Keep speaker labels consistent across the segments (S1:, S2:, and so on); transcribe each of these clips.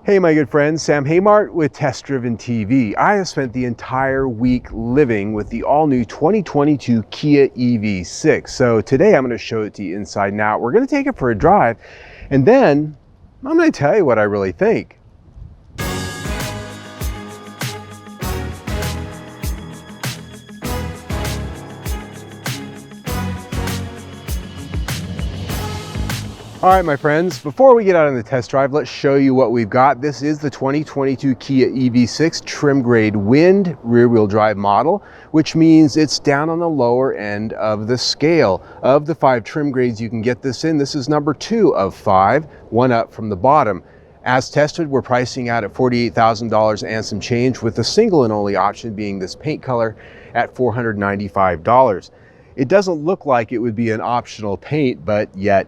S1: Hey my good friends, Sam Haymart with Test Driven TV. I have spent the entire week living with the all-new 2022 Kia EV6. So today I'm going to show it to you inside and out. We're going to take it for a drive, and then I'm going to tell you what I really think. All right, my friends, before we get out on the test drive, let's show you what we've got. This is the 2022 Kia EV6 trim grade wind rear wheel drive model, which means it's down on the lower end of the scale. Of the 5 trim grades you can get this in, this is number 2 of 5, one up from the bottom. As tested, we're pricing out at $48,000 and some change, with the single and only option being this paint color at $495. It doesn't look like it would be an optional paint, but yet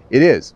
S1: it is.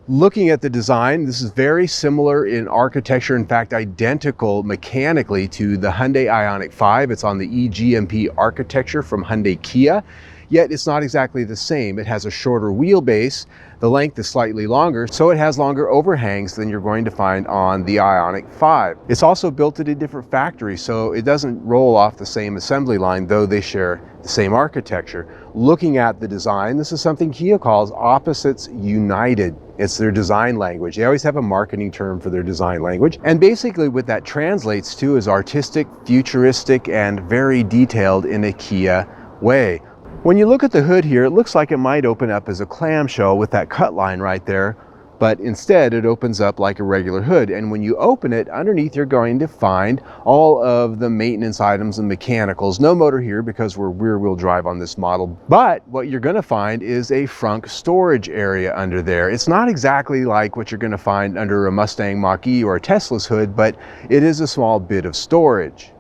S1: Looking at the design, this is very similar in architecture, in fact identical mechanically to the Hyundai Ioniq 5. It's on the eGMP architecture from Hyundai Kia, yet it's not exactly the same. It has a shorter wheelbase, the length is slightly longer, so it has longer overhangs than you're going to find on the Ioniq 5. It's also built at a different factory, so it doesn't roll off the same assembly line, though they share the same architecture. Looking at the design, this is something Kia calls opposites united. It's their design language. They always have a marketing term for their design language. And basically what that translates to is artistic, futuristic, and very detailed in a Kia way. When you look at the hood here, it looks like it might open up as a clamshell with that cut line right there, but instead it opens up like a regular hood. And when you open it, underneath you're going to find all of the maintenance items and mechanicals. No motor here because we're rear wheel drive on this model, but what you're going to find is a frunk storage area under there. It's not exactly like what you're going to find under a Mustang Mach-E or a Tesla's hood, but it is a small bit of storage.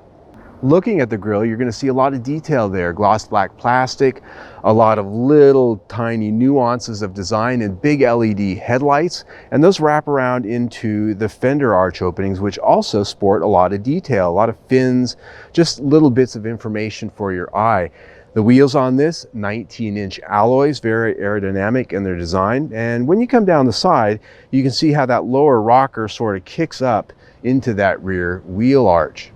S1: Looking at the grille, you're going to see a lot of detail there. Gloss black plastic, a lot of little tiny nuances of design, and big LED headlights, and those wrap around into the fender arch openings, which also sport a lot of detail, a lot of fins, just little bits of information for your eye. The wheels on this, 19-inch alloys, very aerodynamic in their design, and when you come down the side, you can see how that lower rocker sort of kicks up into that rear wheel arch.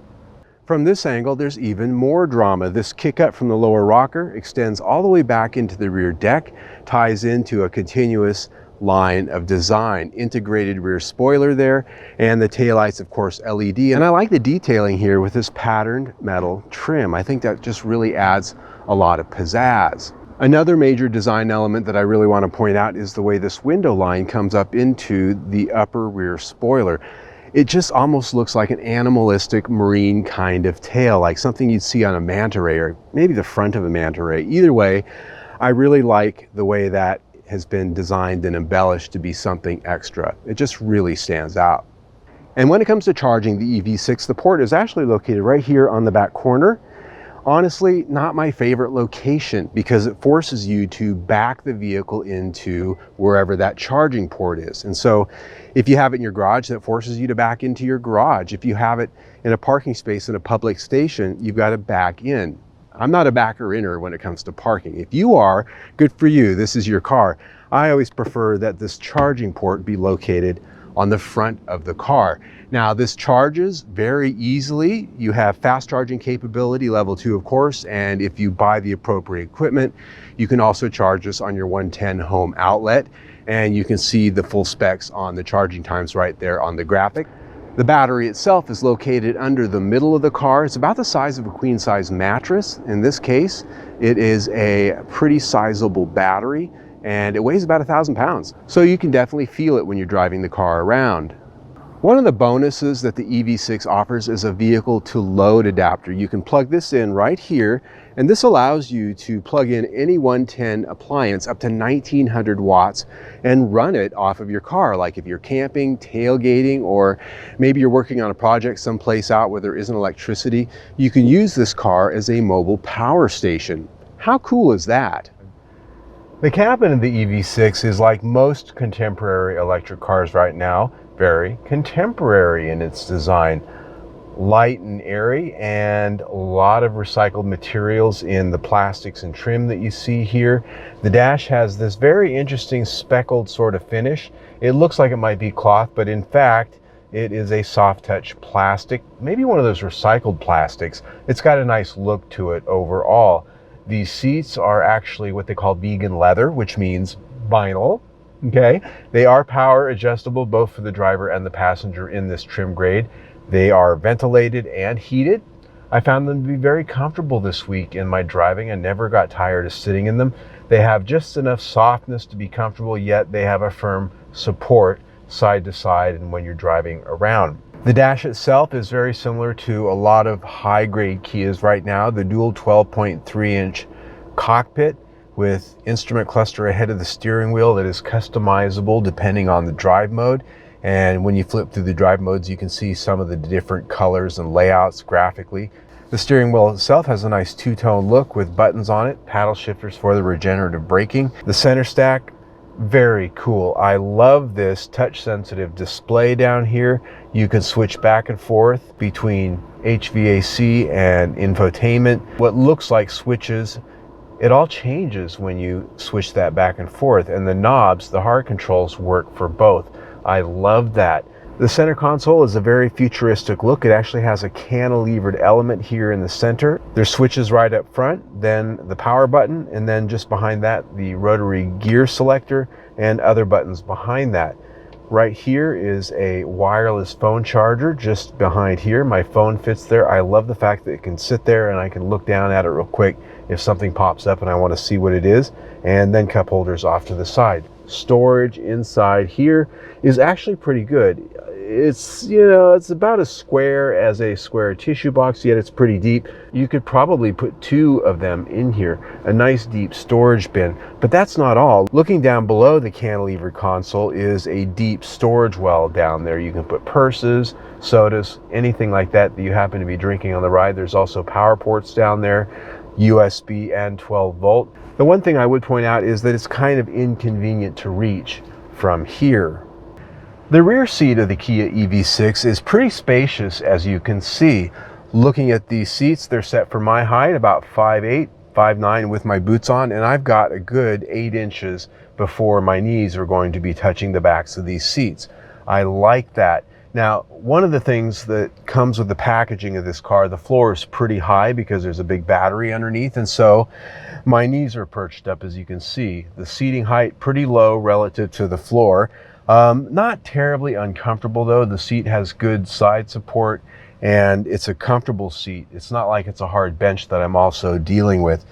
S1: From this angle, there's even more drama. This kick up from the lower rocker extends all the way back into the rear deck, ties into a continuous line of design. Integrated rear spoiler there, and the taillights, of course, LED. And I like the detailing here with this patterned metal trim. I think that just really adds a lot of pizzazz. Another major design element that I really want to point out is the way this window line comes up into the upper rear spoiler. It just almost looks like an animalistic marine kind of tail, like something you'd see on a manta ray, or maybe the front of a manta ray. Either way, I really like the way that has been designed and embellished to be something extra. It just really stands out. And when it comes to charging the EV6, the port is actually located right here on the back corner. Honestly, not my favorite location because it forces you to back the vehicle into wherever that charging port is. And so if you have it in your garage, that forces you to back into your garage. If you have it in a parking space in a public station, you've got to back in. I'm not a backer-inner when it comes to parking. If you are, good for you, this is your car. I always prefer that this charging port be located on the front of the car. Now this charges very easily. You have fast charging capability, level 2 of course, and if you buy the appropriate equipment, you can also charge this on your 110 home outlet, and you can see the full specs on the charging times right there on the graphic. The battery itself is located under the middle of the car. It's about the size of a queen size mattress. In this case, it is a pretty sizable battery, and it weighs about 1,000 pounds. So you can definitely feel it when you're driving the car around. One of the bonuses that the EV6 offers is a vehicle to load adapter. You can plug this in right here, and this allows you to plug in any 110 appliance up to 1900 watts and run it off of your car. Like if you're camping, tailgating, or maybe you're working on a project someplace out where there isn't electricity, you can use this car as a mobile power station. How cool is that? The cabin of the EV6 is like most contemporary electric cars right now, very contemporary in its design. Light and airy, and a lot of recycled materials in the plastics and trim that you see here. The dash has this very interesting speckled sort of finish. It looks like it might be cloth, but in fact, It is a soft touch plastic, maybe one of those recycled plastics. It's got a nice look to it overall. These seats are actually what they call vegan leather, which means vinyl. Okay, they are power adjustable both for the driver and the passenger in this trim grade. They are ventilated and heated. I found them to be very comfortable this week in my driving. I never got tired of sitting in them. They have just enough softness to be comfortable, yet they have a firm support side to side and when you're driving around. The dash itself is very similar to a lot of high-grade Kias right now. The dual 12.3-inch cockpit with instrument cluster ahead of the steering wheel that is customizable depending on the drive mode. And when you flip through the drive modes, you can see some of the different colors and layouts graphically. The steering wheel itself has a nice two-tone look with buttons on it, paddle shifters for the regenerative braking. The center stack, very cool. I love this touch-sensitive display down here. You can switch back and forth between HVAC and infotainment. What looks like switches, it all changes when you switch that back and forth, and the knobs, the hard controls, work for both. I love that. The center console is a very futuristic look. It actually has a cantilevered element here in the center. There's switches right up front, then the power button, and then just behind that, the rotary gear selector and other buttons behind that. Right here is a wireless phone charger just behind here. My phone fits there. I love the fact that it can sit there and I can look down at it real quick if something pops up and I want to see what it is, and then cup holders off to the side. Storage inside here is actually pretty good. It's, you know, it's about as square as a square tissue box, yet it's pretty deep. You could probably put two of them in here, a nice deep storage bin. But that's not all. Looking down below the cantilever console is a deep storage well down there. You can put purses, sodas, anything like that that you happen to be drinking on the ride. There's also power ports down there, USB and 12 volt. The one thing I would point out is that it's kind of inconvenient to reach from here. The rear seat of the Kia EV6 is pretty spacious, as you can see. Looking at these seats, they're set for my height, about 5'8", 5'9", with my boots on, and I've got a good 8 inches before my knees are going to be touching the backs of these seats. I like that. Now, one of the things that comes with the packaging of this car, the floor is pretty high because there's a big battery underneath, and so my knees are perched up, as you can see. The seating height pretty low relative to the floor. Not terribly uncomfortable though. The seat has good side support and it's a comfortable seat. It's not like it's a hard bench that I'm also dealing with.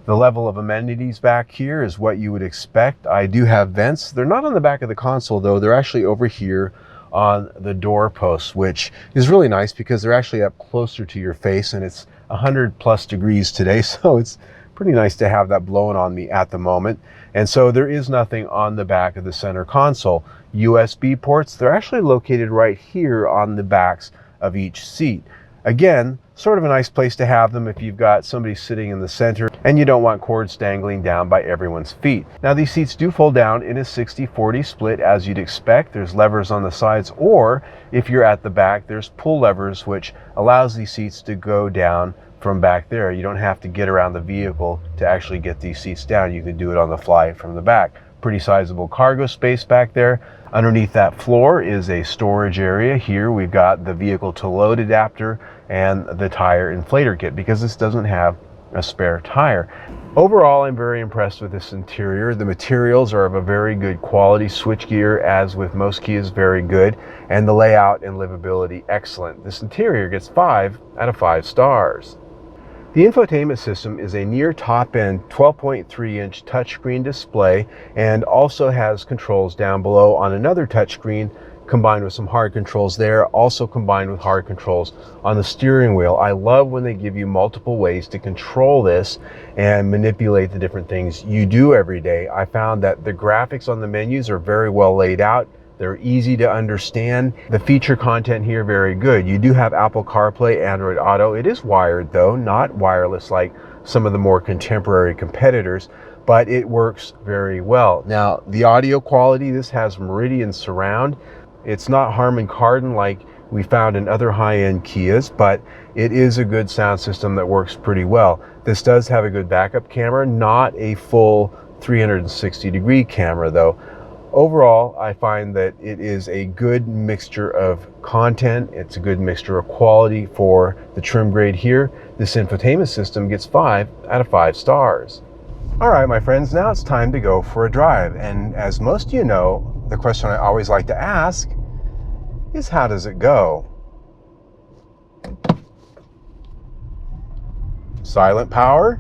S1: The level of amenities back here is what you would expect. I do have vents. They're not on the back of the console though. They're actually over here on the door posts, which is really nice because they're actually up closer to your face, and it's 100+ degrees today, so it's pretty nice to have that blowing on me at the moment. And so there is nothing on the back of the center console. USB ports, they're actually located right here on the backs of each seat. Again, sort of a nice place to have them if you've got somebody sitting in the center and you don't want cords dangling down by everyone's feet. Now these seats do fold down in a 60-40 split, as you'd expect. There's levers on the sides, or if you're at the back, there's pull levers, which allows these seats to go down from back there. You don't have to get around the vehicle to actually get these seats down. You can do it on the fly from the back. Pretty sizable cargo space back there. Underneath that floor is a storage area. Here we've got the vehicle to load adapter and the tire inflator kit, because this doesn't have a spare tire. Overall, I'm very impressed with this interior. The materials are of a very good quality. Switchgear, as with most Kias, very good, and the layout and livability excellent. This interior gets 5 out of 5 stars. The infotainment system is a near top-end 12.3-inch touchscreen display, and also has controls down below on another touchscreen, combined with some hard controls there, also combined with hard controls on the steering wheel. I love when they give you multiple ways to control this and manipulate the different things you do every day. I found that the graphics on the menus are very well laid out. They're easy to understand. The feature content here, very good. You do have Apple CarPlay, Android Auto. It is wired though, not wireless like some of the more contemporary competitors, but it works very well. Now, the audio quality, this has Meridian Surround. It's not Harman Kardon like we found in other high-end Kias, but it is a good sound system that works pretty well. This does have a good backup camera, not a full 360-degree camera though. Overall, I find that it is a good mixture of content. It's a good mixture of quality for the trim grade here. This infotainment system gets 5 out of 5 stars. All right, my friends, now it's time to go for a drive. And as most of you know, the question I always like to ask is, how does it go? Silent power,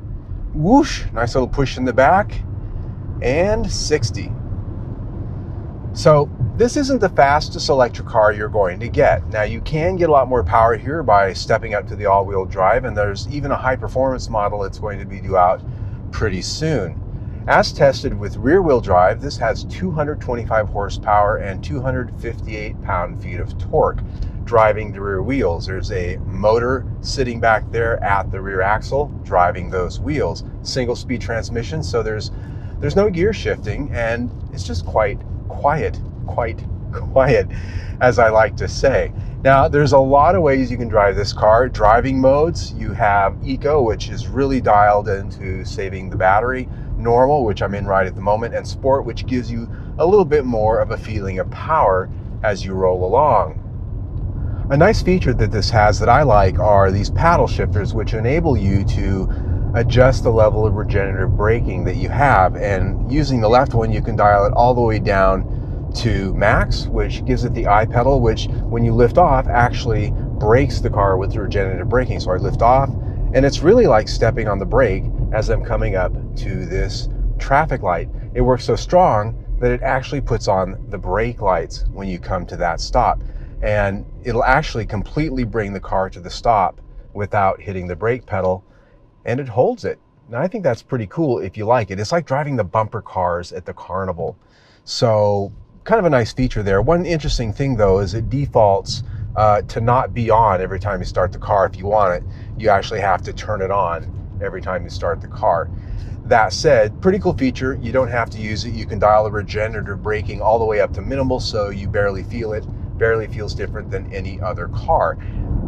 S1: whoosh, nice little push in the back, and 60. So this isn't the fastest electric car you're going to get. Now, you can get a lot more power here by stepping up to the all-wheel drive, and there's even a high-performance model that's going to be due out pretty soon. As tested with rear-wheel drive, this has 225 horsepower and 258 pound-feet of torque driving the rear wheels. There's a motor sitting back there at the rear axle driving those wheels. Single-speed transmission, so there's no gear shifting, and it's just quite quiet, as I like to say. Now, there's a lot of ways you can drive this car. Driving modes, you have Eco, which is really dialed into saving the battery, Normal, which I'm in right at the moment, and Sport, which gives you a little bit more of a feeling of power as you roll along. A nice feature that this has that I like are these paddle shifters, which enable you to adjust the level of regenerative braking that you have. And using the left one, you can dial it all the way down to max, which gives it the I pedal, which when you lift off actually brakes the car with regenerative braking. So I lift off, and it's really like stepping on the brake as I'm coming up to this traffic light. It works so strong that it actually puts on the brake lights when you come to that stop. And it'll actually completely bring the car to the stop without hitting the brake pedal, and it holds it. Now, I think that's pretty cool if you like it. It's like driving the bumper cars at the carnival. So kind of a nice feature there. One interesting thing though is it defaults to not be on every time you start the car. If you want it, you actually have to turn it on every time you start the car. That said, pretty cool feature. You don't have to use it. You can dial the regenerative braking all the way up to minimal, so you barely feel it. Barely feels different than any other car.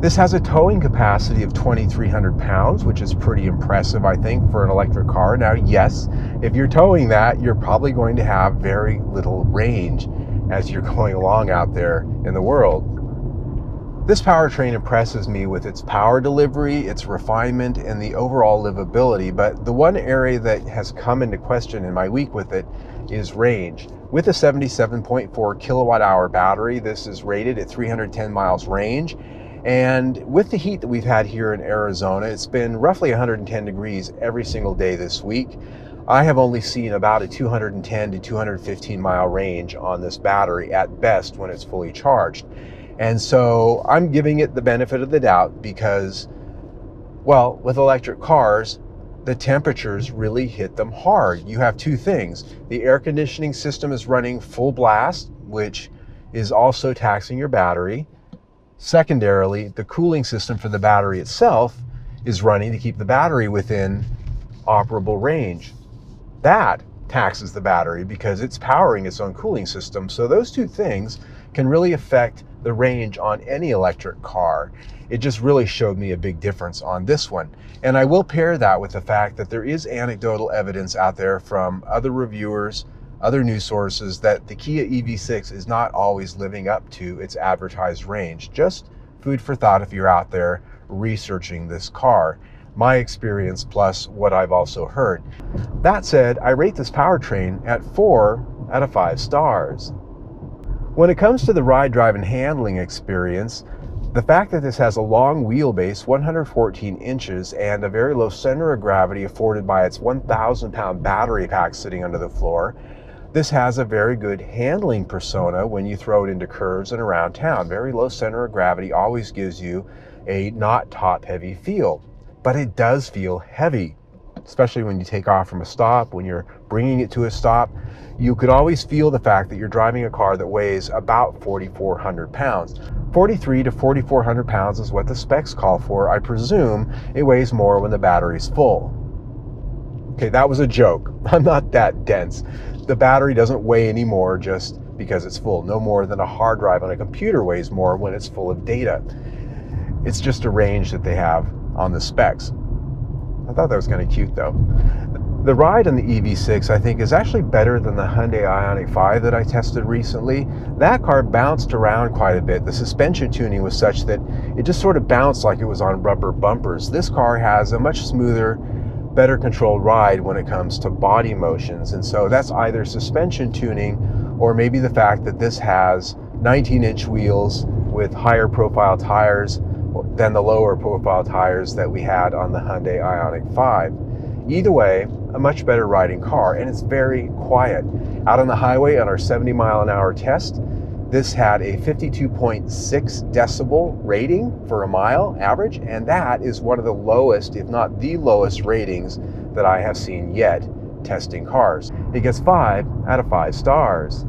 S1: This has a towing capacity of 2,300 pounds, which is pretty impressive, I think, for an electric car. Now, yes, if you're towing that, you're probably going to have very little range as you're going along out there in the world. This powertrain impresses me with its power delivery, its refinement, and the overall livability, but the one area that has come into question in my week with it is range. With a 77.4 kilowatt hour battery, this is rated at 310 miles range. And with the heat that we've had here in Arizona, it's been roughly 110 degrees every single day this week. I have only seen about a 210 to 215 mile range on this battery at best when it's fully charged. And so I'm giving it the benefit of the doubt because, well, with electric cars, the temperatures really hit them hard. You have two things. The air conditioning system is running full blast, which is also taxing your battery. Secondarily, the cooling system for the battery itself is running to keep the battery within operable range. That taxes the battery because it's powering its own cooling system. So those two things can really affect the range on any electric car. It just really showed me a big difference on this one. And I will pair that with the fact that there is anecdotal evidence out there from other reviewers, other news sources, that the Kia EV6 is not always living up to its advertised range. Just food for thought if you're out there researching this car. My experience plus what I've also heard. That said, I rate this powertrain at 4 out of 5 stars. When it comes to the ride, drive, and handling experience, the fact that this has a long wheelbase, 114 inches, and a very low center of gravity afforded by its 1,000-pound battery pack sitting under the floor, this has a very good handling persona when you throw it into curves and around town. Very low center of gravity always gives you a not top-heavy feel, but it does feel heavy, especially when you take off from a stop, when you're bringing it to a stop. You could always feel the fact that you're driving a car that weighs about 4,400 pounds. 43 to 4,400 pounds is what the specs call for. I presume it weighs more when the battery's full. Okay, that was a joke. I'm not that dense. The battery doesn't weigh any more just because it's full. No more than a hard drive on a computer weighs more when it's full of data. It's just a range that they have on the specs. I thought that was kind of cute though. The ride on the EV6, I think, is actually better than the Hyundai Ioniq 5 that I tested recently. That car bounced around quite a bit. The suspension tuning was such that it just sort of bounced like it was on rubber bumpers. This car has a much smoother, better controlled ride when it comes to body motions. And so that's either suspension tuning or maybe the fact that this has 19-inch wheels with higher profile tires than the lower profile tires that we had on the Hyundai Ioniq 5. Either way, a much better riding car, and it's very quiet. Out on the highway on our 70-mile-an-hour test, this had a 52.6 decibel rating for a mile average, and that is one of the lowest, if not the lowest ratings that I have seen yet testing cars. It gets 5 out of 5 stars.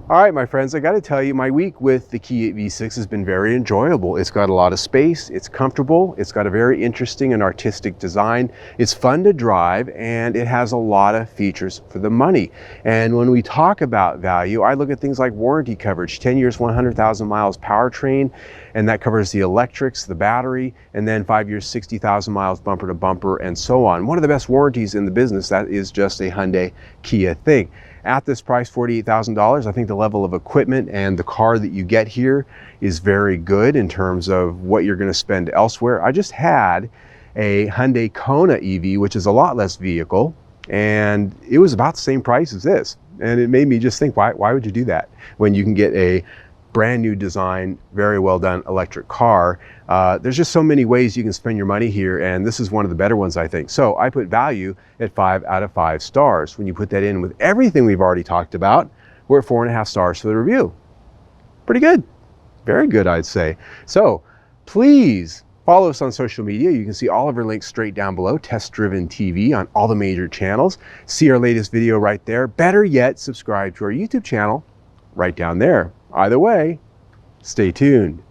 S1: All right, my friends, I got to tell you, my week with the Kia EV6 has been very enjoyable. It's got a lot of space, it's comfortable, it's got a very interesting and artistic design, it's fun to drive, and it has a lot of features for the money. And when we talk about value, I look at things like warranty coverage, 10 years, 100,000 miles powertrain, and that covers the electrics, the battery, and then 5 years, 60,000 miles bumper to bumper, and so on. One of the best warranties in the business. That is just a Hyundai Kia thing. At this price, $48,000, I think the level of equipment and the car that you get here is very good in terms of what you're going to spend elsewhere. I just had a Hyundai Kona EV, which is a lot less vehicle, and it was about the same price as this. And it made me just think, why would you do that when you can get a brand new design, very well done electric car? There's just so many ways you can spend your money here, and this is one of the better ones, I think. So I put value at 5 out of 5 stars. When you put that in with everything we've already talked about, we're at 4.5 stars for the review. Pretty good. Very good, I'd say. So please follow us on social media. You can see all of our links straight down below. Test Driven TV on all the major channels. See our latest video right there. Better yet, subscribe to our YouTube channel right down there. Either way, stay tuned.